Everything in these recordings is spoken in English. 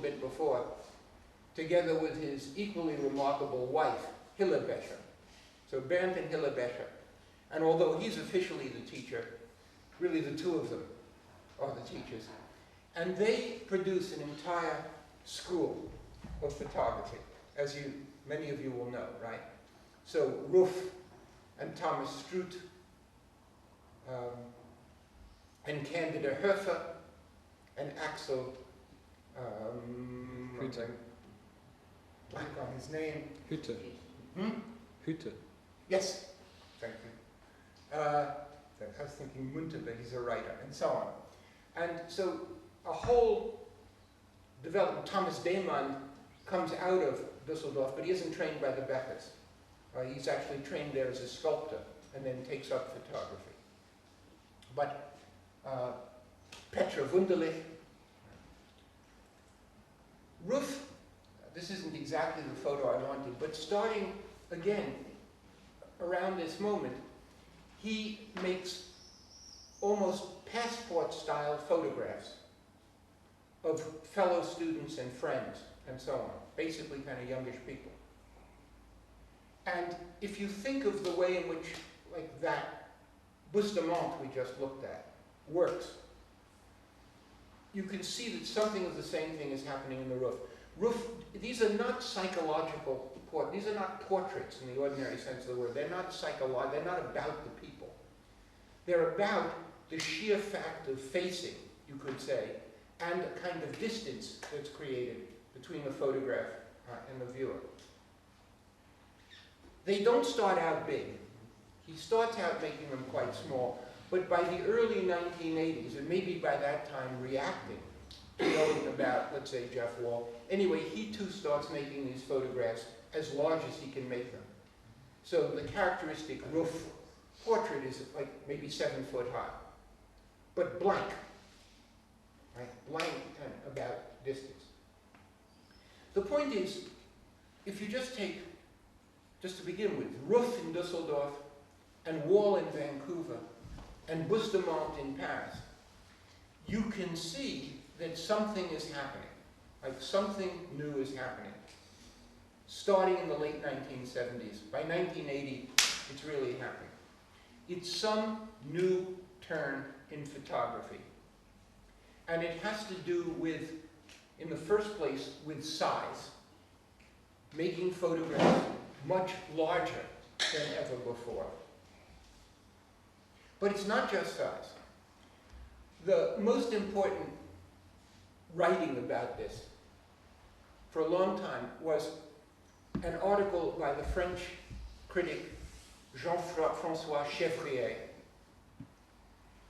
bit before, together with his equally remarkable wife, 𝙩𝙀𝙢𝙥𝙯. So Bernd and 𝙩𝙀𝙢𝙢. And although he's officially the teacher, really the two of them are the teachers. And they produce an entire school of photography, as many of you will know, right? So Ruff and Thomas Struth, and Candida Höfer, and Axel, Hütte. Blank on his name. Hütte. Hmm? Hütte. Yes, thank you. I was thinking Munter, but he's a writer, and so on. And so a whole development. Thomas Dehmann comes out of Düsseldorf, but he isn't trained by the Beckers. He's actually trained there as a sculptor, and then takes up photography. But Petra Wunderlich, Ruff, this isn't exactly the photo I wanted, but starting again around this moment, he makes almost passport-style photographs of fellow students and friends and so on, basically kind of youngish people. And if you think of the way in which, like that 𝙩𝙀𝙢𝙥𝙯 we just looked at works, you can see that something of the same thing is happening in the Ruff. These are not psychological these are not portraits in the ordinary sense of the word. They're not psychological, they're not about the people. They're about the sheer fact of facing, you could say, and a kind of distance that's created between the photograph and the viewer. They don't start out big. He starts out making them quite small, but by the early 1980s, and maybe by that time reacting to knowing about, let's say, Jeff Wall, anyway, he too starts making these photographs as large as he can make them. So the characteristic Ruff portrait is like maybe 7 foot high, but blank, right? Blank and about distance. The point is, if you just take, just to begin with, Ruff in Düsseldorf, and Wall in Vancouver, and 𝙩𝙀𝙢𝙥𝙯 in Paris, you can see that something is happening, like something new is happening, starting in the late 1970s. By 1980, it's really happening. It's some new turn in photography. And it has to do with, in the first place, with size, making photographs much larger than ever before. But it's not just size. The most important writing about this for a long time was an article by the French critic Jean-François Chevrier,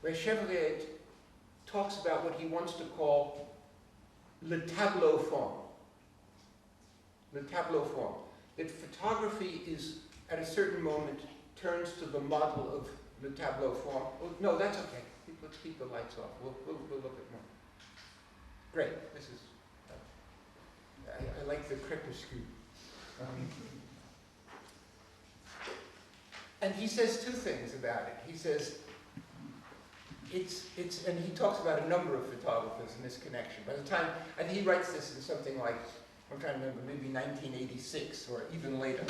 where Chevrier talks about what he wants to call le tableau forme. Le tableau forme. That photography is, at a certain moment, turns to the model of le tableau forme. Oh, no, that's okay. Let's keep the lights off. We'll look at more. Great. This is, I like the crepuscule. And he says two things about it. He says, and he talks about a number of photographers in this connection. By the time, I think he writes this in something like, I'm trying to remember, maybe 1986 or even later.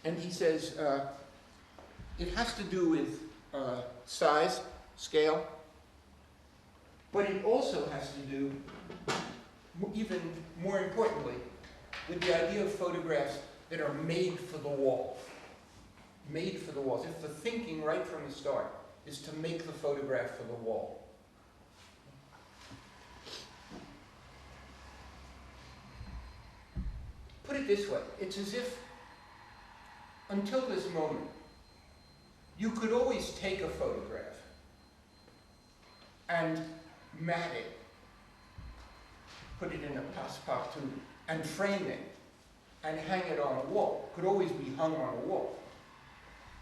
And he says, it has to do with size, scale, but it also has to do, even more importantly, with the idea of photographs that are made for the wall. Made for the walls. If the thinking right from the start is to make the photograph for the wall. Put it this way, it's as if, until this moment, you could always take a photograph and mat it, put it in a passe-partout, and frame it, and hang it on a wall. It could always be hung on a wall.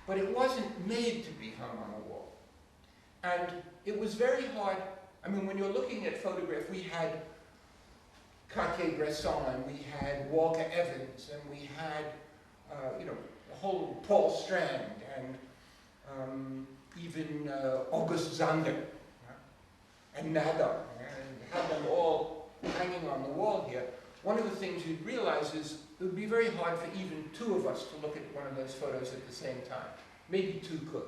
But it wasn't made to be hung on a wall. And it was very hard. I mean, when you're looking at photograph, we had Cartier-Bresson, and we had Walker Evans, and we had, the whole Paul Strand, and even August Zander, and Nadar, and had them all hanging on the wall here, one of the things you'd realize is it would be very hard for even two of us to look at one of those photos at the same time. Maybe two could.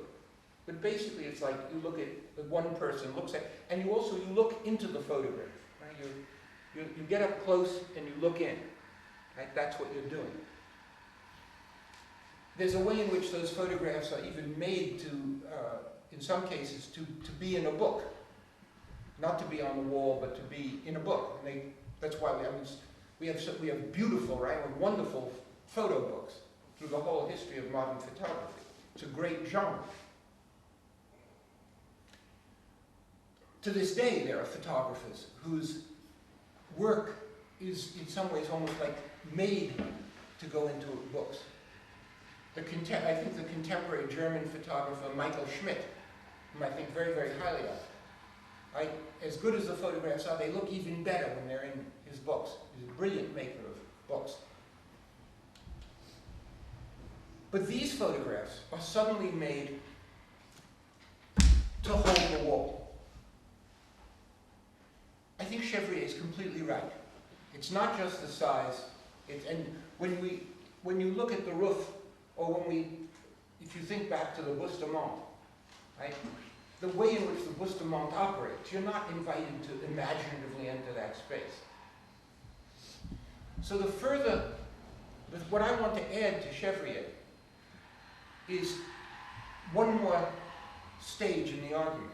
But basically it's like you look at one person looks at, and you look into the photograph. Right? You get up close and you look in. Right? That's what you're doing. There's a way in which those photographs are even made to, in some cases, to be in a book. Not to be on the wall, but to be in a book. And that's why we have beautiful, right, and wonderful photo books through the whole history of modern photography. It's a great genre. To this day, there are photographers whose work is in some ways almost like made to go into books. I think the contemporary German photographer Michael Schmidt, whom I think very, very highly of, as good as the photographs are, they look even better when they're in his books. He's a brilliant maker of books. But these photographs are suddenly made to hold the wall. I think 𝙩𝙪𝙦 is completely right. It's not just the size, and when you look at the roof, or if you think back to the 𝙩𝙦𝙢𝙥𝙨, right? The way in which the 𝙩𝙦𝙢𝙢𝙢 operates, you're not invited to imaginatively enter that space. So what I want to add to 𝙩𝙪𝙦 is one more stage in the argument.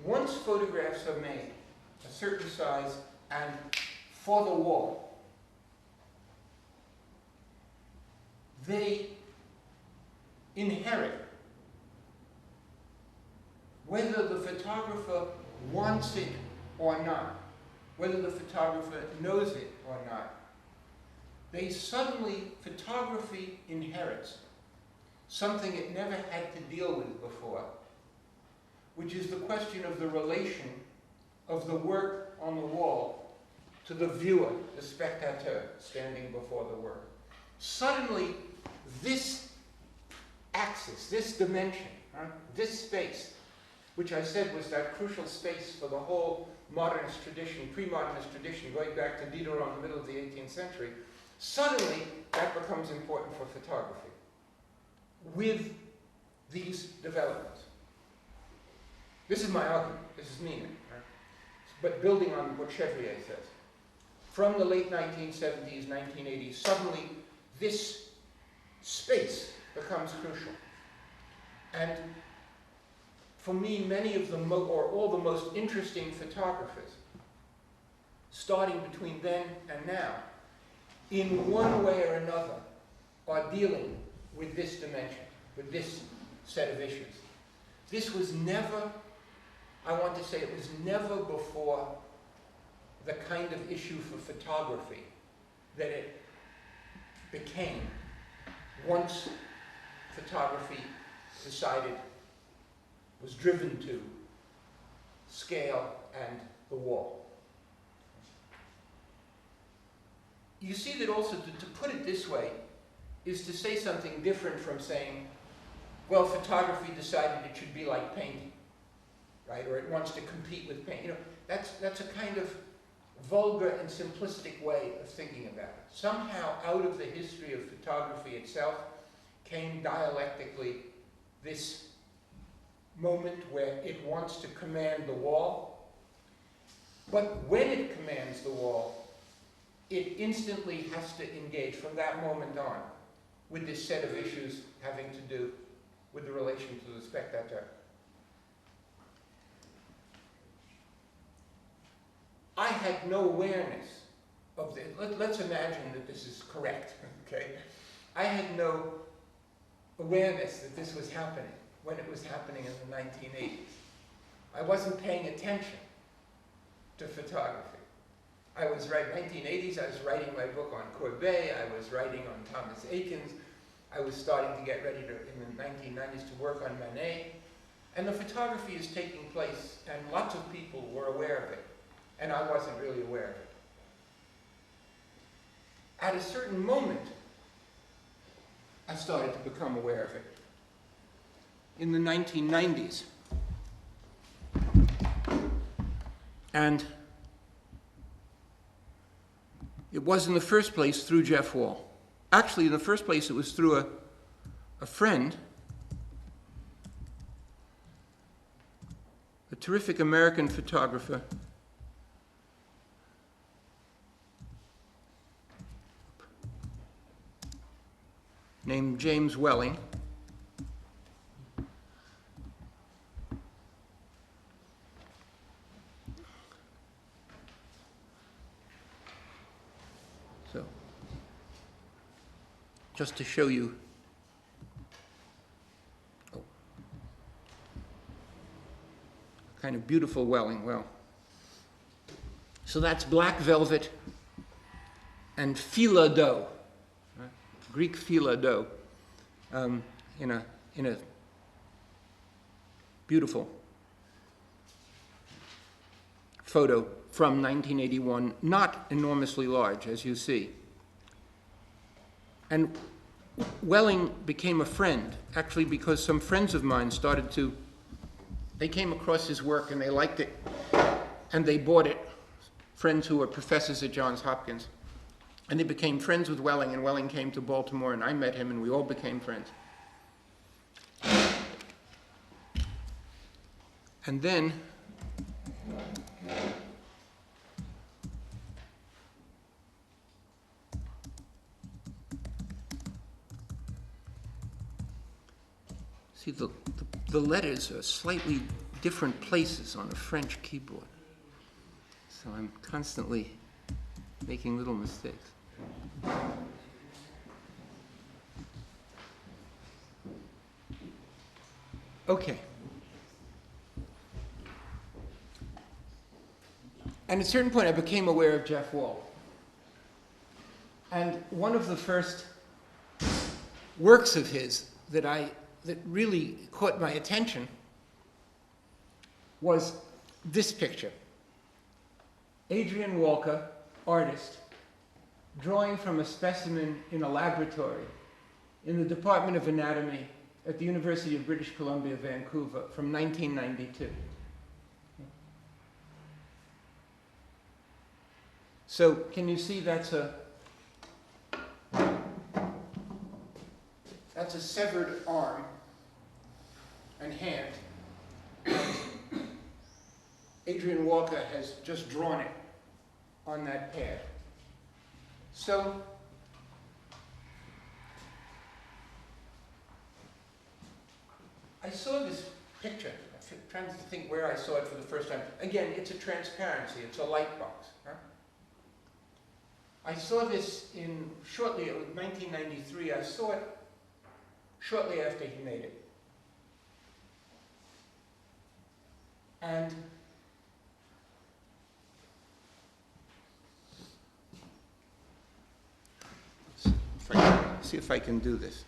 Once photographs are made a certain size and for the wall, they inherit, whether the photographer wants it or not, whether the photographer knows it or not, photography inherits something it never had to deal with before, which is the question of the relation of the work on the wall to the viewer, the spectateur, standing before the work. Suddenly, this axis, this dimension, this space, which I said was that crucial space for the whole modernist tradition, pre-modernist tradition, going back to Diderot in the middle of the 18th century, suddenly that becomes important for photography with these developments. This is my argument. This is me, right? But building on what 𝙩𝙪𝙦 says. From the late 1970s, 1980s, suddenly this space becomes crucial. And for me, many of the, or all the most interesting photographers, starting between then and now, in one way or another, are dealing with this dimension, with this set of issues. This was never, I want to say it was never before the kind of issue for photography that it became once photography was driven to scale and the wall. You see that also, to put it this way, is to say something different from saying, well, photography decided it should be like painting, right? Or it wants to compete with paint. You know, that's a kind of vulgar and simplistic way of thinking about it. Somehow, out of the history of photography itself came dialectically this moment where it wants to command the wall, but when it commands the wall, it instantly has to engage from that moment on with this set of issues having to do with the relation to the spectator. I had no awareness of this. Let's imagine that this is correct, okay? I had no awareness that this was happening when it was happening in the 1980s. I wasn't paying attention to photography. I was writing, 1980s, I was writing my book on Courbet, I was writing on Thomas Eakins, I was starting to get ready to, in the 1990s, to work on Manet, and the photography is taking place, and lots of people were aware of it, and I wasn't really aware of it. At a certain moment, I started to become aware of it. In the 1990s. And It was in the first place through Jeff Wall. Actually, in the first place, it was through a friend, a terrific American photographer named James Welling. So, just to show you, kind of beautiful Welling. Well, so that's black velvet and fila dough, right? Greek fila dough, in a beautiful photo from 1981, not enormously large, as you see. And Welling became a friend, actually, because some friends of mine they came across his work and they liked it, and they bought it, friends who were professors at Johns Hopkins. And they became friends with Welling, and Welling came to Baltimore, and I met him, and we all became friends. And then, see, the letters are slightly different places on a French keyboard. So I'm constantly making little mistakes. Okay. And at a certain point, I became aware of Jeff Wall. And one of the first works of his that really caught my attention was this picture. Adrian Walker, artist, drawing from a specimen in a laboratory in the Department of Anatomy at the University of British Columbia, Vancouver, from 1992. So, can you see that's a severed arm and hand. Adrian Walker has just drawn it on that pad. So, I saw this picture. I'm trying to think where I saw it for the first time. Again, it's a transparency. It's a light box. Huh? I saw this shortly, it was 1993. I saw it shortly after he made it. And see if I can do this.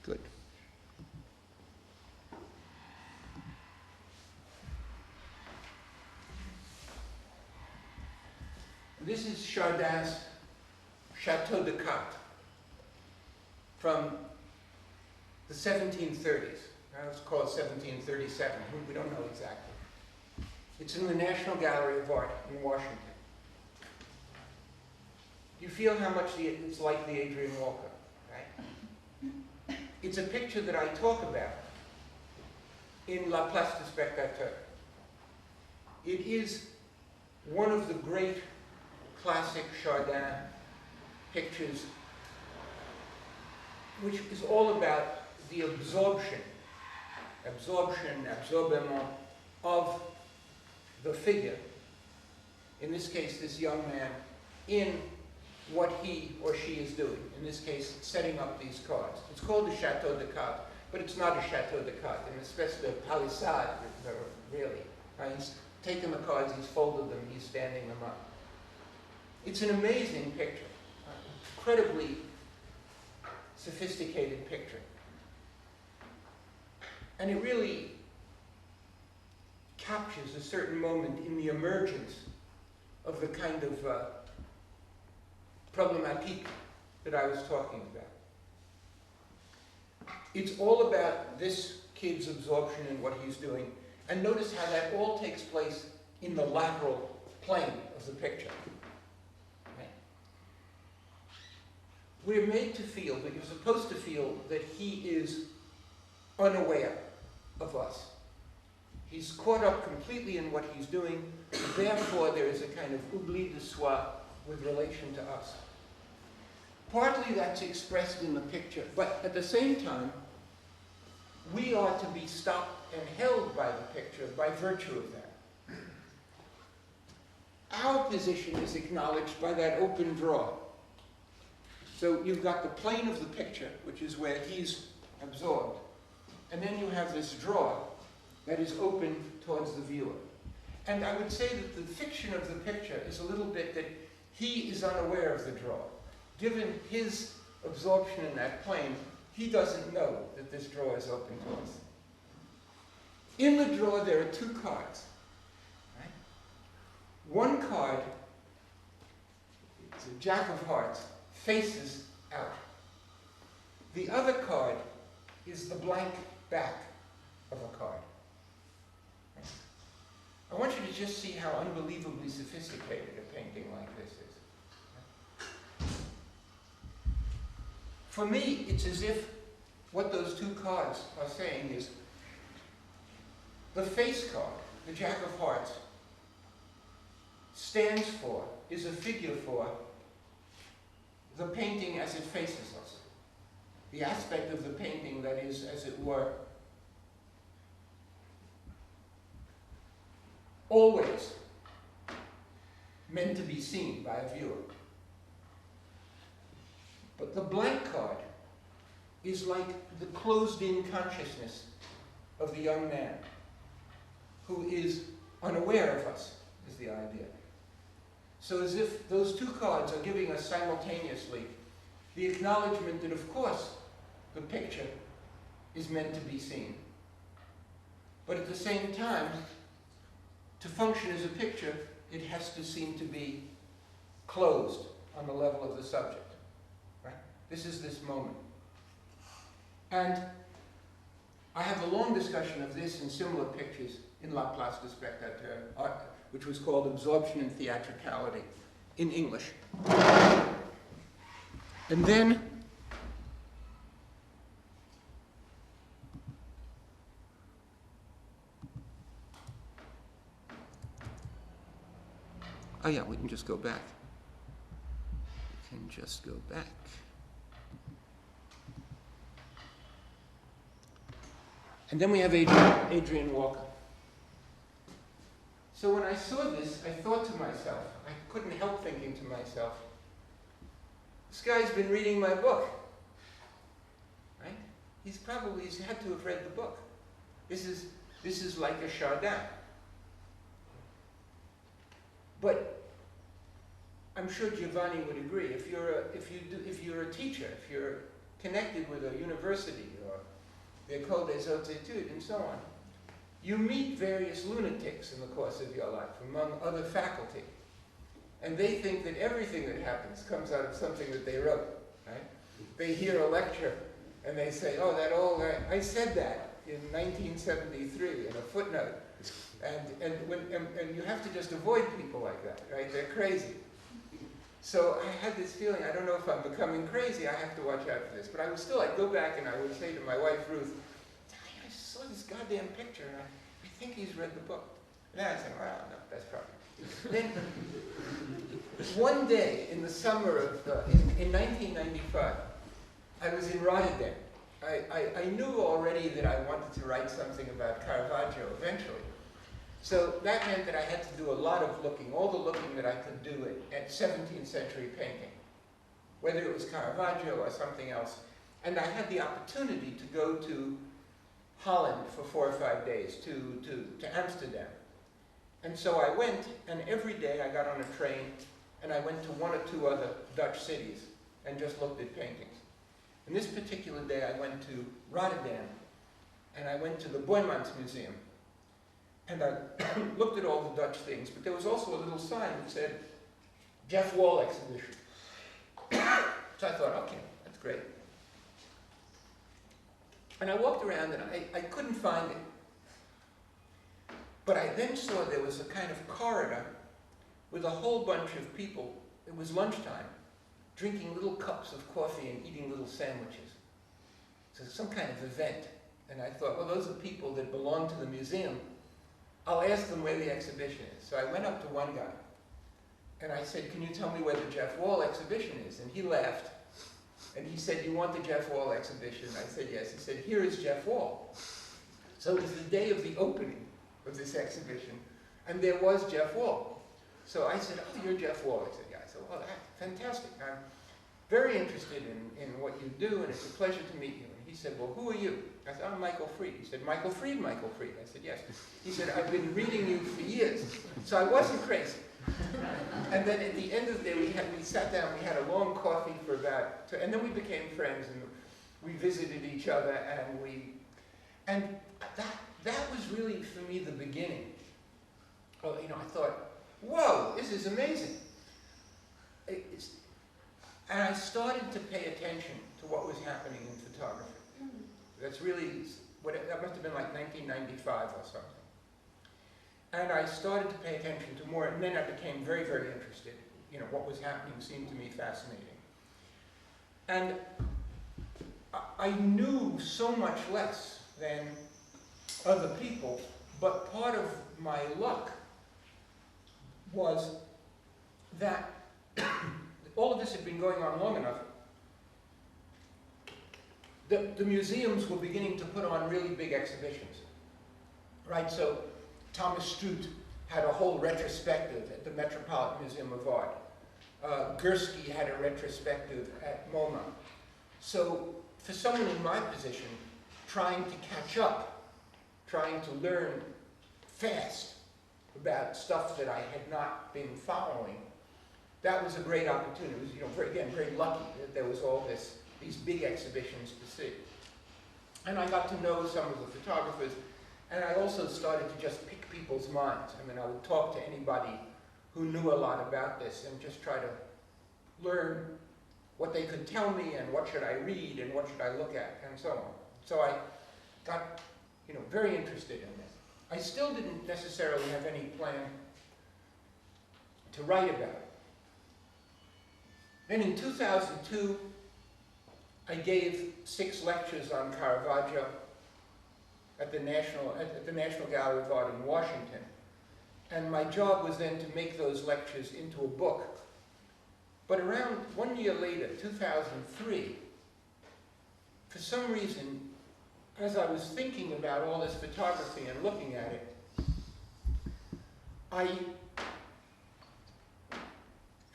Good. This is Chardin's Chateau de Cartes from the 1730s. It's called 1737. We don't know exactly. It's in the National Gallery of Art in Washington. You feel how much it's like the Adrian Walker, right? It's a picture that I talk about in La Place du Spectateur. It is one of the great classic Chardin pictures, which is all about the absorption, absorbement of the figure, in this case this young man, in what he or she is doing, in this case setting up these cards. It's called the Chateau de Cartes, but it's not a Chateau de Cartes, an espèce de palissade, really. He's taken the cards, he's folded them, he's standing them up. It's an amazing picture, incredibly sophisticated picture. And it really captures a certain moment in the emergence of the kind of problématique that I was talking about. It's all about this kid's absorption in what he's doing. And notice how that all takes place in the lateral plane of the picture. Right? We're made to feel, that you're supposed to feel, that he is unaware of us. He's caught up completely in what he's doing. Therefore, there is a kind of 𝙩𝙪𝙨𝙥𝙚𝙪 with relation to us. Partly that's expressed in the picture, but at the same time, we are to be stopped and held by the picture by virtue of that. Our position is acknowledged by that open drawer. So you've got the plane of the picture, which is where he's absorbed. And then you have this drawer that is open towards the viewer. And I would say that the fiction of the picture is a little bit that he is unaware of the drawer. Given his absorption in that plane, he doesn't know that this drawer is open to us. In the drawer, there are two cards. Right? One card, it's a Jack of Hearts, faces out. The other card is the blank back of a card. Right? I want you to just see how unbelievably sophisticated a painting like this is. For me, it's as if what those two cards are saying is the face card, the Jack of Hearts, stands for, is a figure for the painting as it faces us. The aspect of the painting that is, as it were, always meant to be seen by a viewer. But the blank card is like the closed-in consciousness of the young man who is unaware of us, is the idea. So as if those two cards are giving us simultaneously the acknowledgement that, of course, the picture is meant to be seen. But at the same time, to function as a picture, it has to seem to be closed on the level of the subject. This is this moment. And I have a long discussion of this and similar pictures in La Place du Spectateur, which was called Absorption and Theatricality in English. And then oh yeah, we can just go back. We can just go back. And then we have Adrian Walker. So when I saw this, I thought to myself, I couldn't help thinking to myself, this guy's been reading my book, right? He's had to have read the book. This is like a 𝙨𝙪𝙨𝙥𝙪. But I'm sure Giovanni would agree. If you're a teacher, if you're connected with a university or the École des Hautes Études, and so on. You meet various lunatics in the course of your life, among other faculty. And they think that everything that happens comes out of something that they wrote, right? They hear a lecture, and they say, oh, I said that in 1973 in a footnote. And you have to just avoid people like that, right? They're crazy. So I had this feeling, I don't know if I'm becoming crazy, I have to watch out for this. But I'd go back and I would say to my wife, Ruth, I saw this goddamn picture and I think he's read the book. And then I said, well, no, that's probably. Then, one day in the summer of, in 1995, I was in Rotterdam. I knew already that I wanted to write something about Caravaggio eventually. So that meant that I had to do a lot of looking, all the looking that I could do at 17th century painting, whether it was Caravaggio or something else. And I had the opportunity to go to Holland for 4 or 5 days, to Amsterdam. And so I went, and every day I got on a train, and I went to 1 or 2 other Dutch cities and just looked at paintings. And this particular day I went to Rotterdam, and I went to the Boijmans Museum. And I looked at all the Dutch things, but there was also a little sign that said, Jeff Wall exhibition. So I thought, okay, that's great. And I walked around and I couldn't find it. But I then saw there was a kind of corridor with a whole bunch of people. It was lunchtime, drinking little cups of coffee and eating little sandwiches. So some kind of event. And I thought, well, those are people that belong to the museum. I'll ask them where the exhibition is. So I went up to one guy and I said, can you tell me where the Jeff Wall exhibition is? And he laughed. And he said, you want the Jeff Wall exhibition? I said, yes. He said, here is Jeff Wall. So it was the day of the opening of this exhibition, and there was Jeff Wall. So I said, oh, you're Jeff Wall. I said, yeah. I said, well, that's fantastic. I'm very interested in what you do, and it's a pleasure to meet you. And he said, well, who are you? I said, I'm Michael Fried. He said, Michael Fried, Michael Fried. I said, yes. He said, I've been reading you for years. So I wasn't crazy. And then at the end of the day, we sat down, we had a long coffee for about, and then we became friends, and we visited each other, and that was really, for me, the beginning. Oh, you know, I thought, whoa, this is amazing. And I started to pay attention to what was happening in photography. That's really, that must have been like 1995 or something. And I started to pay attention to more, and then I became very, very interested. You know, what was happening seemed to me fascinating. And I knew so much less than other people, but part of my luck was that all of this had been going on long enough. The museums were beginning to put on really big exhibitions, right? So Thomas Struth had a whole retrospective at the Metropolitan Museum of Art. Gursky had a retrospective at MoMA. So for someone in my position, trying to catch up, trying to learn fast about stuff that I had not been following, that was a great opportunity. It was, you know, very lucky that there was all these big exhibitions to see. And I got to know some of the photographers, and I also started to just pick people's minds. I mean, I would talk to anybody who knew a lot about this and just try to learn what they could tell me and what should I read and what should I look at and so on. So I got, you know, very interested in this. I still didn't necessarily have any plan to write about it. Then in 2002, I gave 6 lectures on Caravaggio at the National Gallery of Art in Washington. And my job was then to make those lectures into a book. But around 1 year later, 2003, for some reason, as I was thinking about all this photography and looking at it, I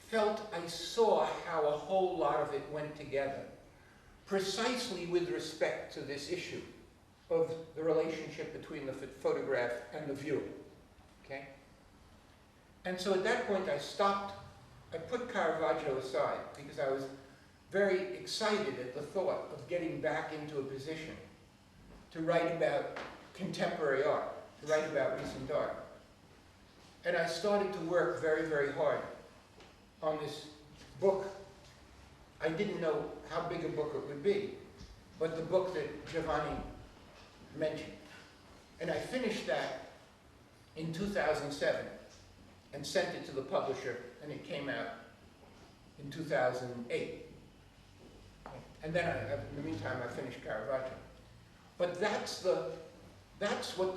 felt I saw how a whole lot of it went together, precisely with respect to this issue of the relationship between the photograph and the viewer, okay? And so at that point I stopped, I put Caravaggio aside because I was very excited at the thought of getting back into a position to write about contemporary art, to write about recent art. And I started to work very, very hard on this book. I didn't know how big a book it would be, but the book that Giovanni mentioned. And I finished that in 2007 and sent it to the publisher, and it came out in 2008. And then, in the meantime, I finished Caravaggio. But that's what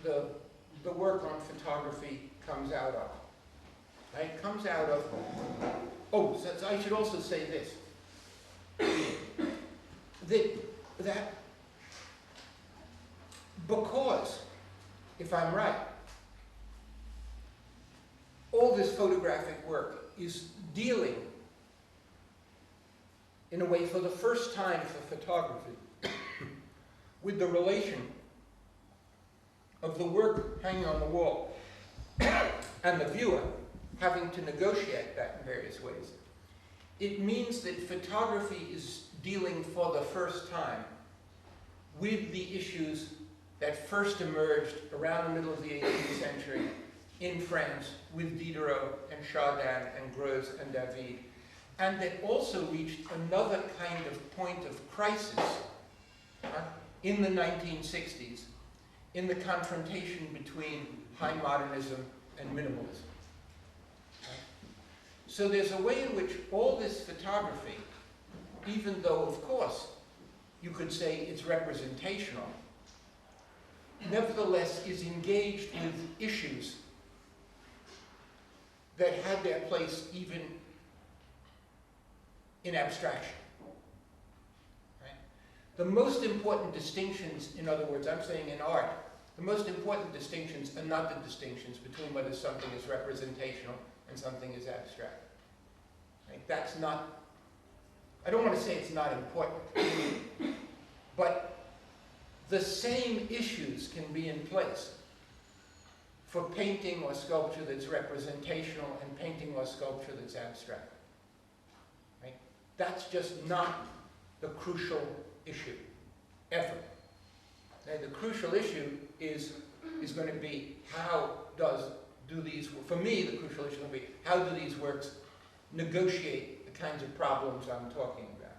the work on photography comes out of. Right? It comes out of, oh, so I should also say this, that because, if I'm right, all this photographic work is dealing, in a way, for the first time for photography, with the relation of the work hanging on the wall and the viewer having to negotiate that in various ways. It means that photography is dealing for the first time with the issues that first emerged around the middle of the 18th century in France with Diderot and Chardin and Greuze and David, and that also reached another kind of point of crisis in the 1960s in the confrontation between high modernism and minimalism. So there's a way in which all this photography, even though, of course, you could say it's representational, nevertheless is engaged with issues that had their place even in abstraction. Right? The most important distinctions, in other words, I'm saying in art, the most important distinctions are not the distinctions between whether something is representational and something is abstract. Right? That's not, I don't want to say it's not important, but the same issues can be in place for painting or sculpture that's representational and painting or sculpture that's abstract. Right? That's just not the crucial issue, ever. Now, the crucial issue is going to be how do these, for me the crucial issue will be how do these works negotiate the kinds of problems I'm talking about.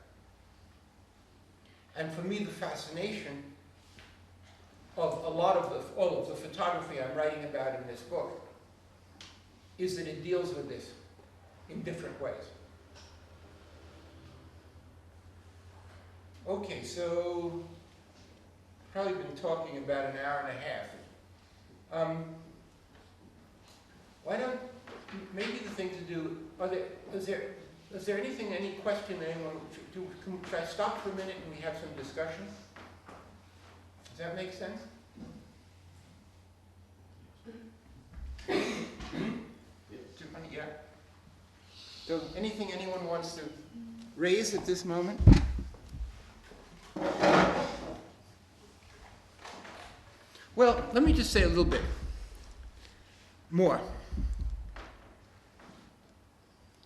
And for me the fascination of all of the photography I'm writing about in this book is that it deals with this in different ways. Okay, so probably been talking about an hour and a half. Why don't, maybe the thing to do, is there anything, any question that anyone, should I stop for a minute and we have some discussion? Does that make sense? Yeah. So anything anyone wants to raise at this moment? Well, let me just say a little bit more.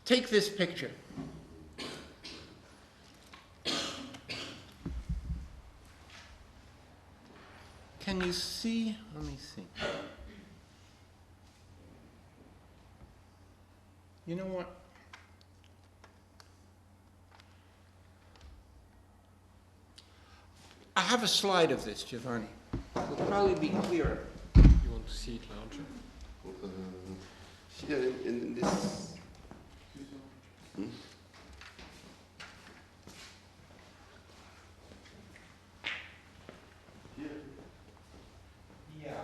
Take this picture. Can you see? Let me see. You know what? I have a slide of this, Giovanni. It'll probably be clearer. You want to see it larger? Yeah, in this. Yeah.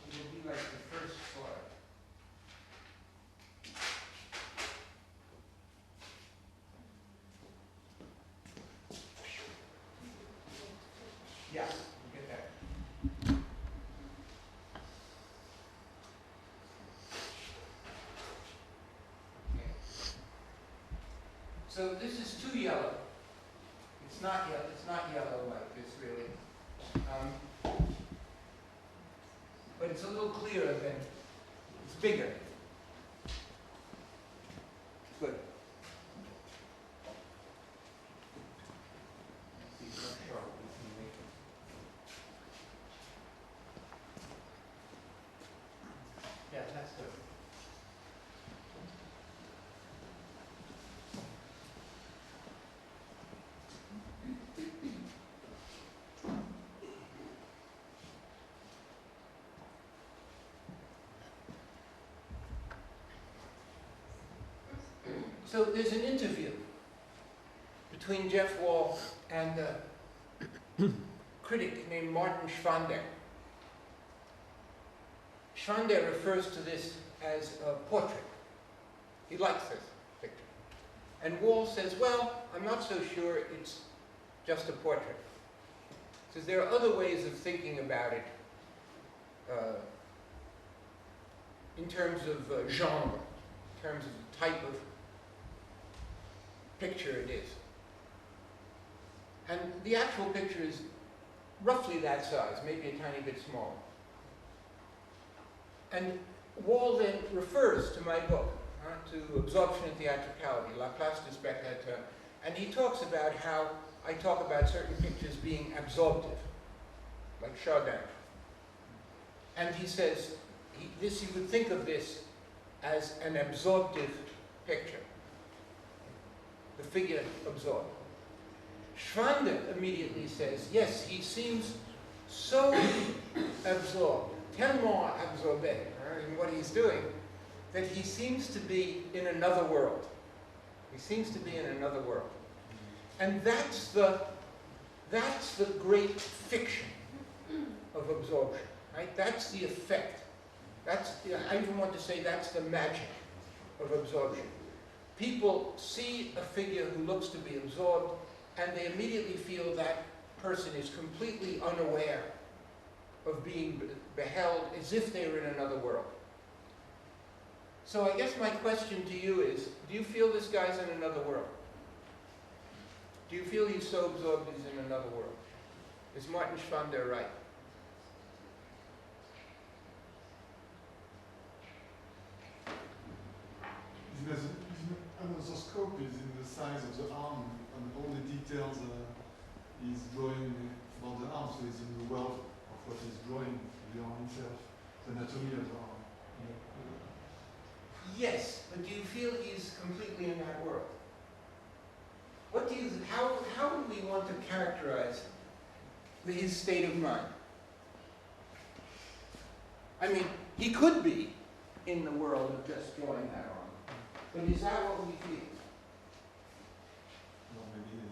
It will be like the first slide. Yeah, you get that. Okay. So this is too yellow. It's not yellow. It's not yellow like this, really. But it's a little clearer than, it's bigger. Good. Yeah, that's good. So there's an interview between Jeff Wall and a critic named Martin 𝙨𝙪. 𝙨𝙪 refers to this as a portrait. He likes this picture. And Wall says, well, I'm not so sure it's just a portrait. He says there are other ways of thinking about it in terms of genre, in terms of the type of picture it is. And the actual picture is roughly that size, maybe a tiny bit smaller. And Wall then refers to my book, to Absorption and Theatricality, La Place du Spectateur, and he talks about how I talk about certain pictures being absorptive, like Chardin. And he says, you would think of this as an absorptive picture. The figure absorbed. Schwander immediately says, yes, he seems so absorbed, tellement absorbé in what he's doing, that he seems to be in another world. He seems to be in another world. And that's the great fiction of absorption, right? That's the effect. I even want to say that's the magic of absorption. People see a figure who looks to be absorbed, and they immediately feel that person is completely unaware of being beheld, as if they were in another world. So I guess my question to you is, do you feel this guy's in another world? Do you feel he's so absorbed he's in another world? Is Martin Schwander right? Another scope is in the size of the arm, and all the details is drawing about the arm, so it's in the world of what is drawing the arm itself, the anatomy of the arm. Yes, but do you feel he's completely in that world? How would we want to characterize his state of mind? I mean, he could be in the world of just drawing that arm, but is that what we feel? No, maybe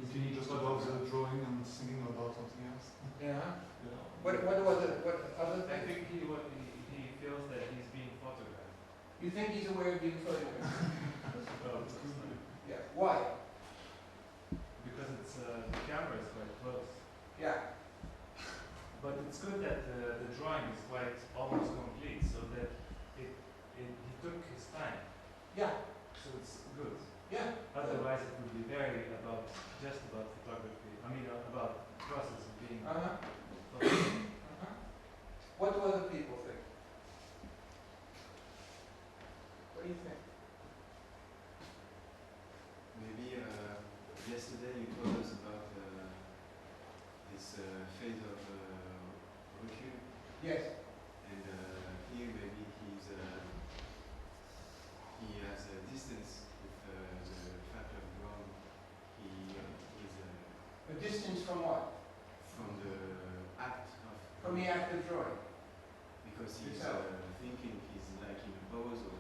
it's looking just above the drawing and thinking about something else. Yeah. Yeah. What other I things? think he feels that he's being photographed. You think he's aware of being photographed? Well, Yeah. Why? because the camera is quite close. Yeah. But it's good that the drawing is quite almost complete, so that he took his time. Yeah. So it's good. Yeah. Otherwise, it would be very just about photography. I mean, about the process of being photographed. What do other people think? What do you think? Maybe yesterday you told us about this phase of recul, Yes. and here maybe he has a distance with the fact of drawing. He is A distance from what? from the act of From the act of drawing. because he's Yourself. thinking he's like in a pose or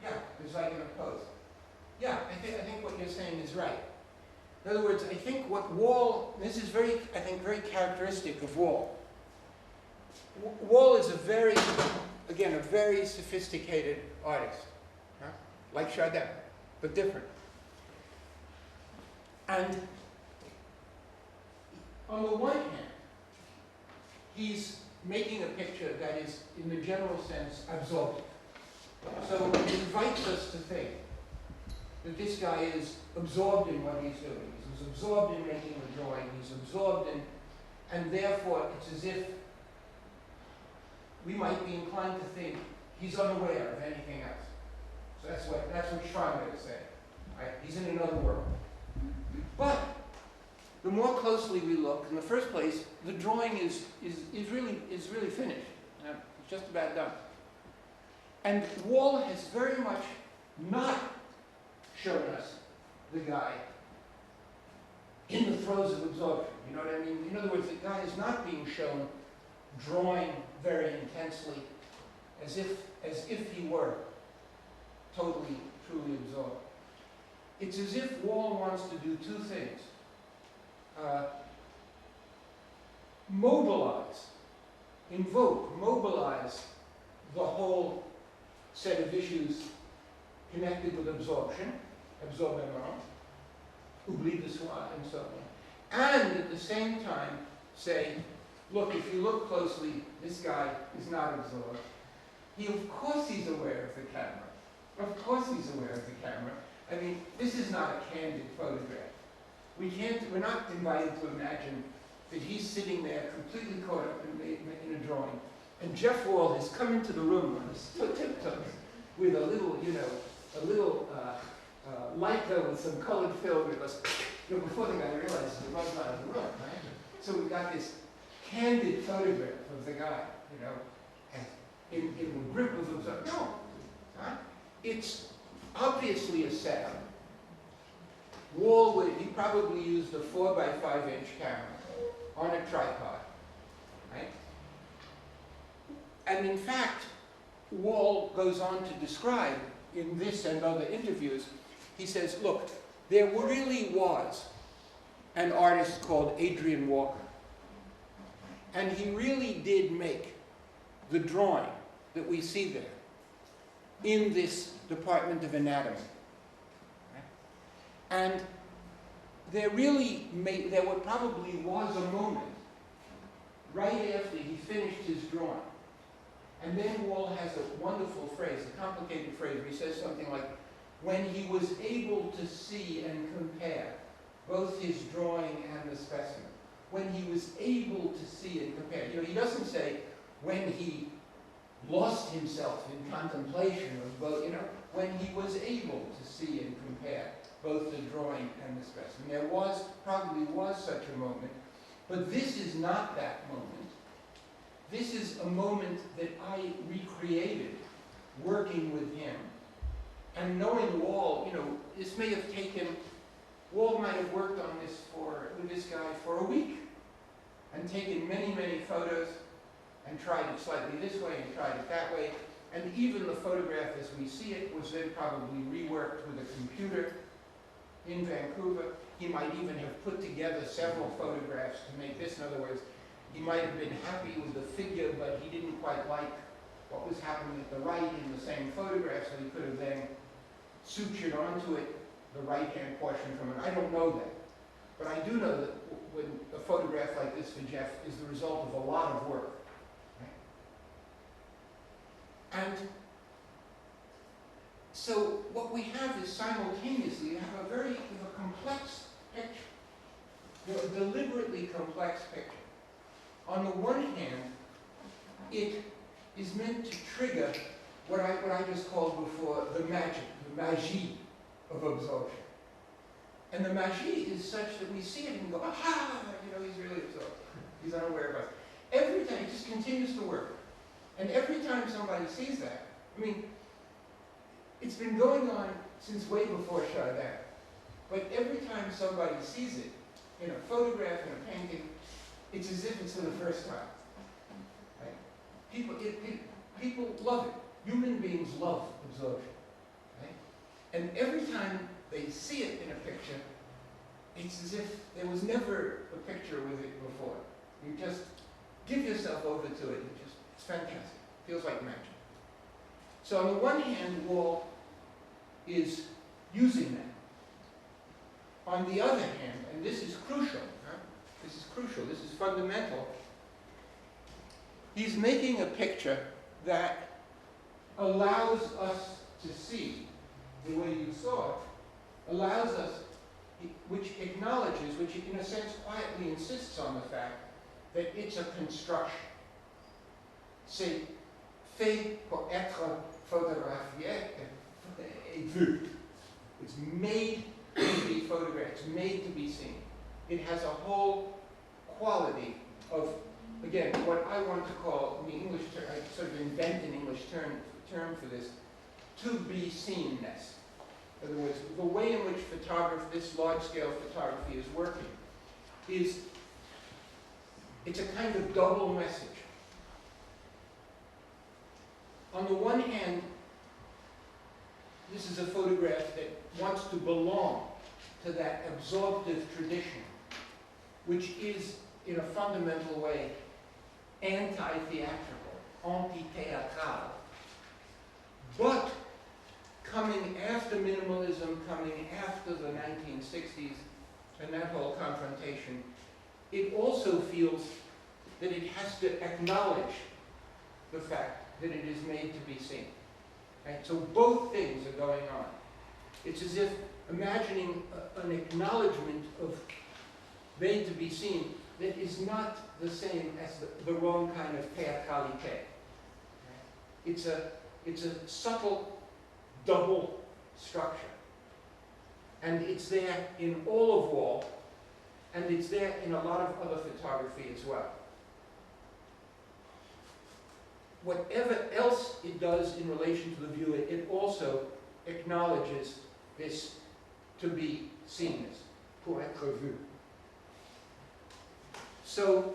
Yeah, it's like in a pose. Yeah, I think what you're saying is right. In other words, I think what Wall, this is very characteristic of Wall. Wall is a very sophisticated artist, huh? Like Chardin, but different. And on the one hand, he's making a picture that is, in the general sense, absorptive. So it invites us to think that this guy is absorbed in what he's doing. He's absorbed in making the drawing. He's absorbed in, and therefore it's as if we might be inclined to think he's unaware of anything else. So that's what Schwander is saying. Right? He's in another world. But the more closely we look, in the first place, the drawing is really finished. It's just about done. And Wall has very much not shown us the guy in the throes of absorption. You know what I mean? In other words, the guy is not being shown drawing very intensely, as if he were totally, truly absorbed. It's as if Wall wants to do two things. Mobilize the whole set of issues connected with absorption, absorbement, oubli de soi, and so on. And at the same time say, look, if you look closely, this guy is not absorbed. Of course he's aware of the camera. Of course he's aware of the camera. I mean, this is not a candid photograph. We're not invited to imagine that he's sitting there completely caught up in a drawing. And Jeff Wall has come into the room on his tiptoes with a little light with some colored film. It goes, You know, before the guy realizes he runs out of the room, right? So we got this candid photograph of the guy, you know, and in the grip of himself. No, huh? It's obviously a setup. Wall, he probably used a 4 by 5 inch camera on a tripod, right? And in fact, Wall goes on to describe in this and other interviews, he says, look, there really was an artist called Adrian Walker. And he really did make the drawing that we see there in this department of anatomy. And there probably was a moment right after he finished his drawing. And then Wall has a wonderful phrase, a complicated phrase, where he says something like, when he was able to see and compare both his drawing and the specimen. When he was able to see and compare. You know, he doesn't say when he lost himself in contemplation of both, you know, when he was able to see and compare both the drawing and the specimen. There probably was such a moment, but this is not that moment. This is a moment that I recreated working with him. And knowing Wall, you know, this may have taken, Wall might have worked on this with this guy for a week and taken many, many photos and tried it slightly this way and tried it that way. And even the photograph as we see it was then probably reworked with a computer in Vancouver. He might even have put together several photographs to make this. In other words, he might have been happy with the figure, but he didn't quite like what was happening at the right in the same photograph, so he could have then sutured onto it the right-hand portion from it. I don't know that. But I do know that when a photograph like this for Jeff is the result of a lot of work. Right? And so what we have is simultaneously, you have a very complex picture. You know, a deliberately complex picture. On the one hand, it is meant to trigger what I just called before the magic, the magie of absorption. And the magie is such that we see it and go, aha, you know, he's really absorbed. He's unaware of us. Every time, it just continues to work. And every time somebody sees that, I mean, it's been going on since way before Chardin. But every time somebody sees it, in a photograph, in a painting, it's as if it's for the first time. Right? People love it. Human beings love absorption. Right? And every time they see it in a picture, it's as if there was never a picture with it before. You just give yourself over to it. It's fantastic. It feels like magic. So on the one hand, Wall is using that. On the other hand, and this is crucial, this is crucial, this is fundamental, he's making a picture that allows us to see the way you saw it, allows us, which acknowledges, which in a sense quietly insists on the fact that it's a construction. C'est fait pour être photographié et vu. It's made to be photographed, it's made to be seen. It has a whole quality of, again, what I want to call, in the English term, I sort of invent an English term for this, to be seenness. In other words, the way in which this large-scale photography is working is, it's a kind of double message. On the one hand, this is a photograph that wants to belong to that absorptive tradition, which is, in a fundamental way, anti-theatrical, anti-théâtral. But coming after minimalism, coming after the 1960s, and that whole confrontation, it also feels that it has to acknowledge the fact that it is made to be seen. Right? So both things are going on. It's as if imagining an acknowledgement of made to be seen that is not the same as the wrong kind of théâtralité. It's a subtle double structure. And it's there in all of Wall, and it's there in a lot of other photography as well. Whatever else it does in relation to the viewer, it also acknowledges this to be seen as, pour être vu. So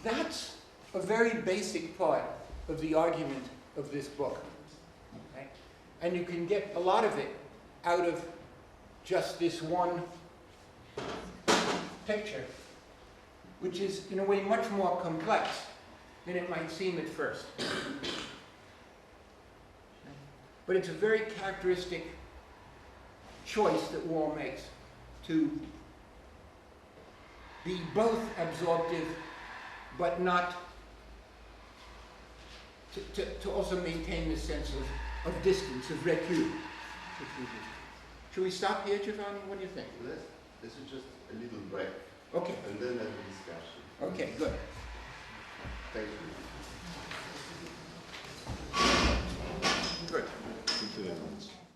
that's a very basic part of the argument of this book. Okay? And you can get a lot of it out of just this one picture, which is in a way much more complex than it might seem at first. But it's a very characteristic choice that Wall makes to be both absorptive but not to also maintain this sense of distance, of recul. Should we stop here, Giovanni? What do you think? This is just a little break. Okay. And then have a discussion. Okay, good. Thank you. Good. Thank you very much.